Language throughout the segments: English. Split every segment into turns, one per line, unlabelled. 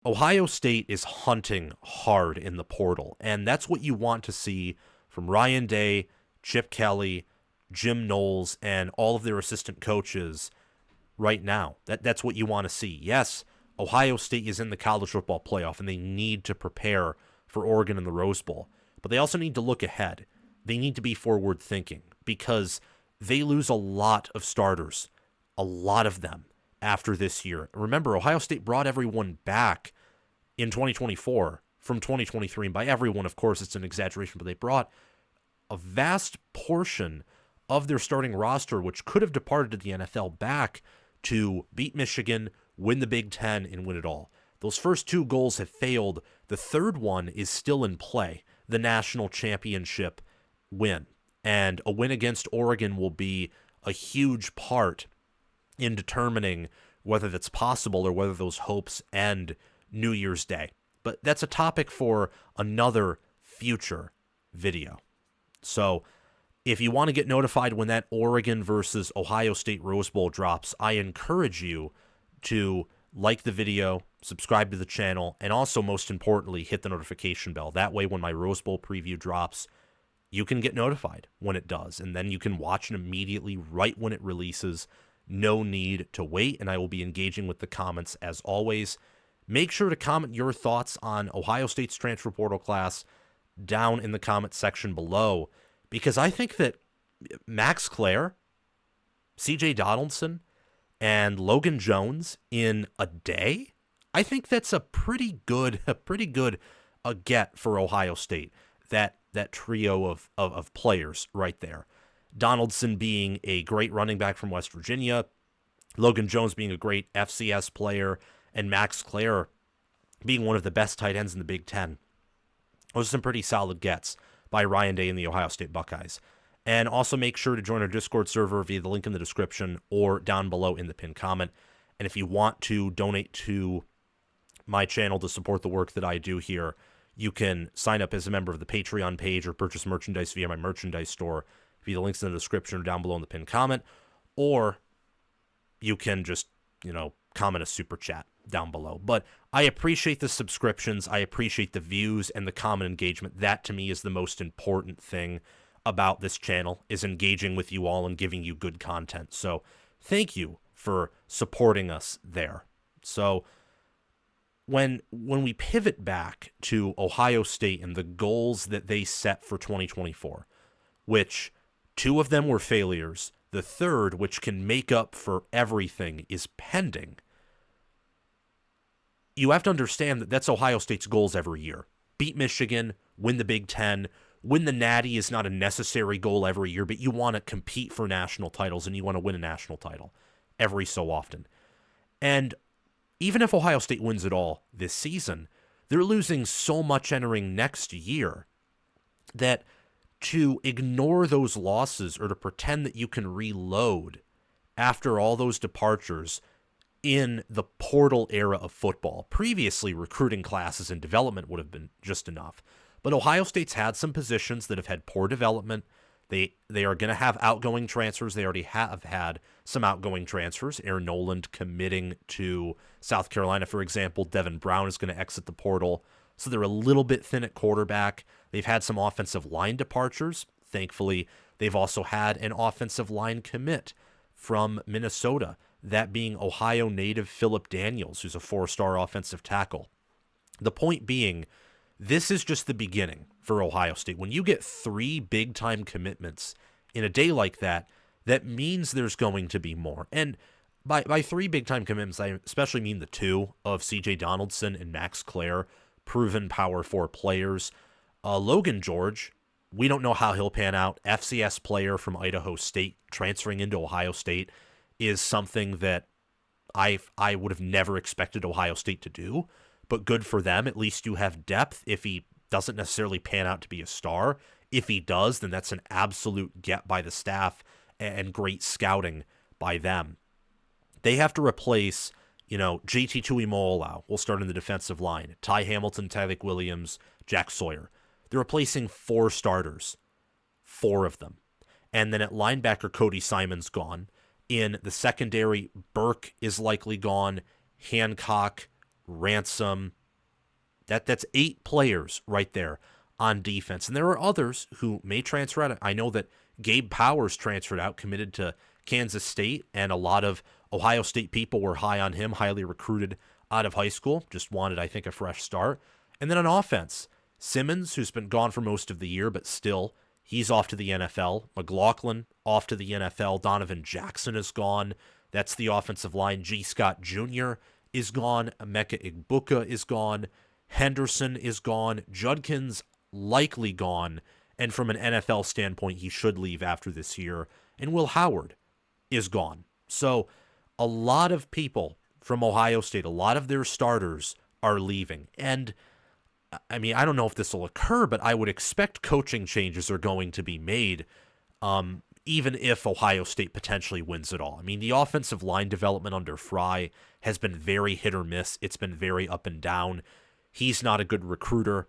Ohio State is hunting hard in the portal, and that's what you want to see from Ryan Day, Chip Kelly, Jim Knowles, and all of their assistant coaches right now. That's what you want to see. Yes, Ohio State is in the college football playoff, and they need to prepare for Oregon in the Rose Bowl. But they also need to look ahead. They need to be forward thinking because they lose a lot of starters, a lot of them after this year. Remember, Ohio State brought everyone back in 2024 from 2023. And by everyone, of course, it's an exaggeration, but they brought a vast portion of their starting roster, which could have departed to the NFL, back to beat Michigan, win the Big Ten, and win it all. Those first two goals have failed. The third one is still in play, the national championship win. And a win against Oregon will be a huge part in determining whether that's possible or whether those hopes end New Year's Day. But that's a topic for another future video. So if you want to get notified when that Oregon versus Ohio State Rose Bowl drops, I encourage you to like the video, subscribe to the channel, and also, most importantly, hit the notification bell. That way, when my Rose Bowl preview drops, you can get notified when it does, and then you can watch it immediately right when it releases. No need to wait, and I will be engaging with the comments as always. Make sure to comment your thoughts on Ohio State's transfer portal class down in the comment section below, because I think that Max Klare, CJ Donaldson, and Logan Jones in a day, I think that's a pretty good get for Ohio State. That trio of players right there. Donaldson being a great running back from West Virginia, Logan Jones being a great FCS player, and Max Klare being one of the best tight ends in the Big Ten. Those are some pretty solid gets by Ryan Day and the Ohio State Buckeyes. And also make sure to join our Discord server via the link in the description or down below in the pinned comment. And if you want to donate to my channel to support the work that I do here, you can sign up as a member of the Patreon page or purchase merchandise via my merchandise store via the links in the description or down below in the pinned comment. Or you can just, comment a super chat down below. But I appreciate the subscriptions. I appreciate the views and the comment engagement. That, to me, is the most important thing about this channel, is engaging with you all and giving you good content. So thank you for supporting us there. So when we pivot back to Ohio State and the goals that they set for 2024, which two of them were failures, the third, which can make up for everything, is pending. You have to understand that that's Ohio State's goals every year. Beat Michigan, win the Big Ten, win the Natty is not a necessary goal every year, but you want to compete for national titles and you want to win a national title every so often. And even if Ohio State wins it all this season, they're losing so much entering next year that to ignore those losses or to pretend that you can reload after all those departures in the portal era of football. Previously, recruiting classes and development would have been just enough. But Ohio State's had some positions that have had poor development. They are going to have outgoing transfers. They already have had some outgoing transfers. Aaron Noland committing to South Carolina, for example. Devin Brown is going to exit the portal. So they're a little bit thin at quarterback. They've had some offensive line departures. Thankfully, they've also had an offensive line commit from Minnesota, that being Ohio native Phillip Daniels, who's a 4-star offensive tackle. The point being, this is just the beginning for Ohio State. When you get 3 big-time commitments in a day like that, that means there's going to be more. And by 3 big-time commitments, I especially mean the 2 of CJ Donaldson and Max Klare, proven Power 4 players. Logan Georgia, we don't know how he'll pan out. FCS player from Idaho State transferring into Ohio State is something that I would have never expected Ohio State to do. But good for them. At least you have depth if he doesn't necessarily pan out to be a star. If he does, then that's an absolute get by the staff and great scouting by them. They have to replace, JT Tuimoloau will start in the defensive line. Ty Hamilton, Tyleik Williams, Jack Sawyer. They're replacing 4 starters, 4 of them. And then at linebacker, Cody Simon's gone. In the secondary, Burke is likely gone. Hancock, Ransom. That's 8 players right there on defense. And there are others who may transfer out. I know that Gabe Powers transferred out, committed to Kansas State, and a lot of Ohio State people were high on him, highly recruited out of high school. Just wanted, I think, a fresh start. And then on offense, Simmons, who's been gone for most of the year, but still, he's off to the NFL. McLaughlin, off to the NFL. Donovan Jackson is gone. That's the offensive line. G. Scott Jr. is gone. Emeka Egbuka is gone. Henderson is gone. Judkins likely gone. And from an NFL standpoint, he should leave after this year. And Will Howard is gone. So a lot of people from Ohio State, a lot of their starters are leaving. And I mean, I don't know if this will occur, but I would expect coaching changes are going to be made, even if Ohio State potentially wins it all. I mean, the offensive line development under Fry has been very hit or miss. It's been very up and down. He's not a good recruiter,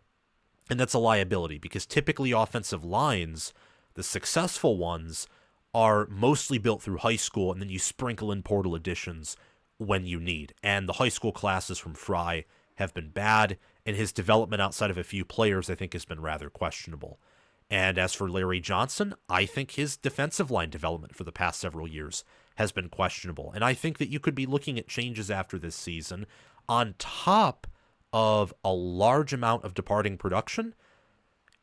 and that's a liability because typically offensive lines, the successful ones, are mostly built through high school, and then you sprinkle in portal additions when you need. And the high school classes from Fry have been bad, and his development outside of a few players, I think, has been rather questionable. And as for Larry Johnson, I think his defensive line development for the past several years has been questionable. And I think that you could be looking at changes after this season on top of a large amount of departing production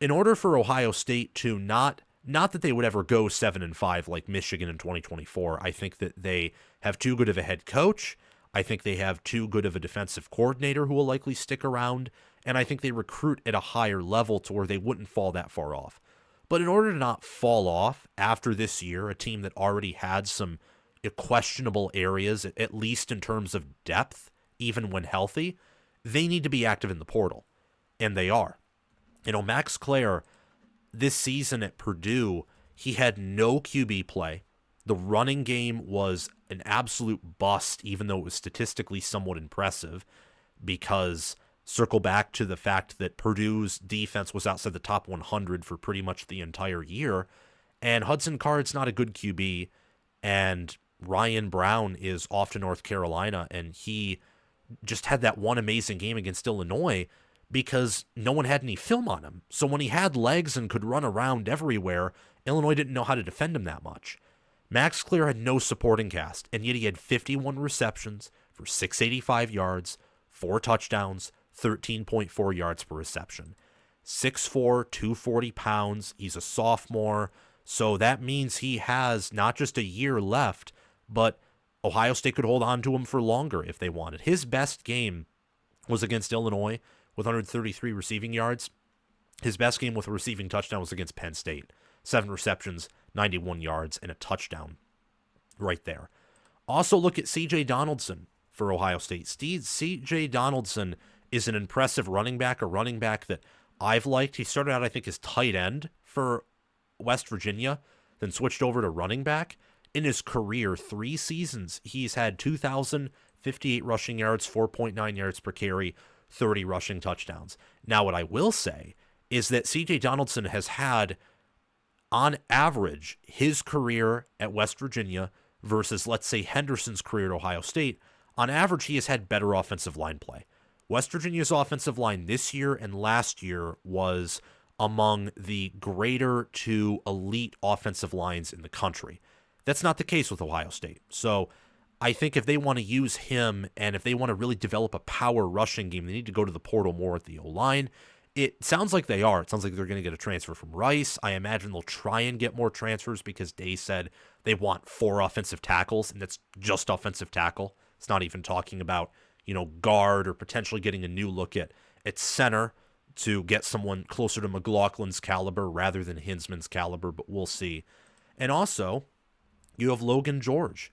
in order for Ohio State to not that they would ever go 7-5 like Michigan in 2024. I think that they have too good of a head coach. I think they have too good of a defensive coordinator who will likely stick around, and I think they recruit at a higher level to where they wouldn't fall that far off. But in order to not fall off after this year, a team that already had some questionable areas, at least in terms of depth, even when healthy, they need to be active in the portal, and they are. You know, Max Klare, this season at Purdue, he had no QB play. The running game was an absolute bust, even though it was statistically somewhat impressive, because circle back to the fact that Purdue's defense was outside the top 100 for pretty much the entire year, and Hudson Card's not a good QB, and Ryan Brown is off to North Carolina, and he just had that one amazing game against Illinois because no one had any film on him. So when he had legs and could run around everywhere, Illinois didn't know how to defend him that much. Max Klare had no supporting cast, and yet he had 51 receptions for 685 yards, 4 touchdowns, 13.4 yards per reception. 6'4", 240 pounds. He's a sophomore, so that means he has not just a year left, but Ohio State could hold on to him for longer if they wanted. His best game was against Illinois with 133 receiving yards. His best game with a receiving touchdown was against Penn State. 7 receptions, 91 yards, and a touchdown right there. Also look at CJ Donaldson for Ohio State. CJ Donaldson is an impressive running back, a running back that I've liked. He started out, I think, as tight end for West Virginia, then switched over to running back. In his career, 3 seasons, he's had 2,058 rushing yards, 4.9 yards per carry, 30 rushing touchdowns. Now, what I will say is that CJ Donaldson has had, on average, his career at West Virginia versus, let's say, Henderson's career at Ohio State, on average, he has had better offensive line play. West Virginia's offensive line this year and last year was among the greater to elite offensive lines in the country. That's not the case with Ohio State. So I think if they want to use him and if they want to really develop a power rushing game, they need to go to the portal more at the O-line. It sounds like they are. It sounds like they're going to get a transfer from Rice. I imagine they'll try and get more transfers because Day said they want 4 offensive tackles, and that's just offensive tackle. It's not even talking about, guard or potentially getting a new look at center to get someone closer to McLaughlin's caliber rather than Hinsman's caliber, but we'll see. And also, you have Logan Georgia.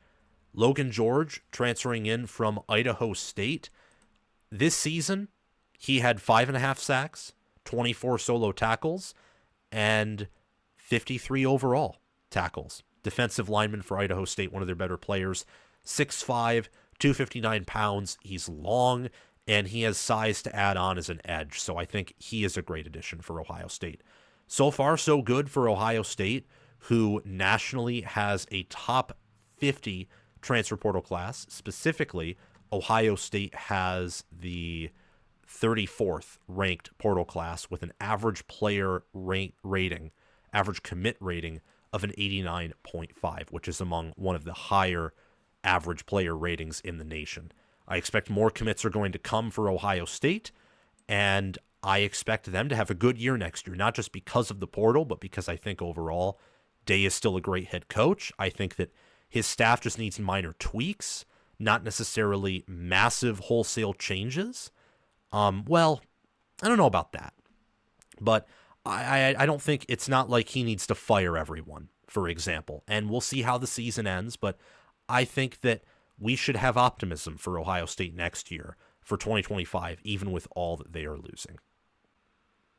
Logan Georgia transferring in from Idaho State. This season, he had 5.5 sacks, 24 solo tackles, and 53 overall tackles. Defensive lineman for Idaho State, one of their better players. 6'5", 259 pounds. He's long, and he has size to add on as an edge. So I think he is a great addition for Ohio State. So far, so good for Ohio State, who nationally has a top 50 transfer portal class. Specifically, Ohio State has the 34th ranked portal class with an average player rating, average commit rating of an 89.5, which is among one of the higher average player ratings in the nation. I expect more commits are going to come for Ohio State, and I expect them to have a good year next year, not just because of the portal, but because I think overall Day is still a great head coach. I think that his staff just needs minor tweaks, not necessarily massive wholesale changes. Well, I don't know about that, but I don't think it's not like he needs to fire everyone, for example, and we'll see how the season ends, but I think that we should have optimism for Ohio State next year, for 2025, even with all that they are losing.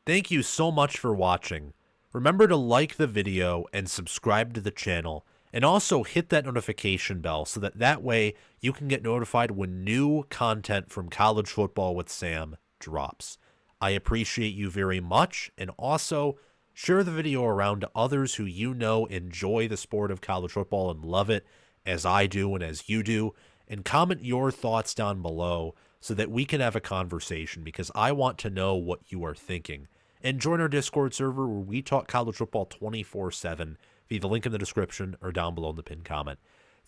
Thank you so much for watching. Remember to like the video and subscribe to the channel, and also hit that notification bell so that way you can get notified when new content from College Football with Sam drops. I appreciate you very much, and also share the video around to others who you know enjoy the sport of college football and love it as I do and as you do, and comment your thoughts down below so that we can have a conversation, because I want to know what you are thinking. And join our Discord server where we talk college football 24/7 via the link in the description or down below in the pinned comment.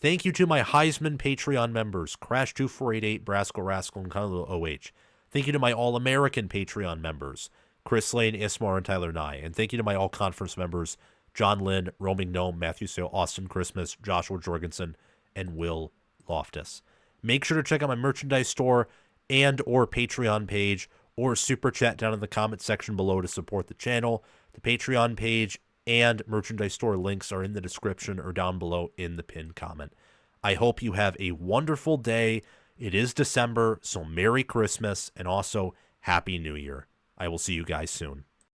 Thank you to my Heisman Patreon members, Crash2488, Brascal Rascal, and Conlo OH. Thank you to my All-American Patreon members, Chris Lane, Ismar, and Tyler Nye. And thank you to my All-Conference members, John Lynn, Roaming Gnome, Matthew Sale, Austin Christmas, Joshua Jorgensen, and Will Loftus. Make sure to check out my merchandise store and or Patreon page, or super chat down in the comment section below to support the channel. The Patreon page and merchandise store links are in the description or down below in the pinned comment. I hope you have a wonderful day. It is December, so Merry Christmas and also Happy New Year. I will see you guys soon.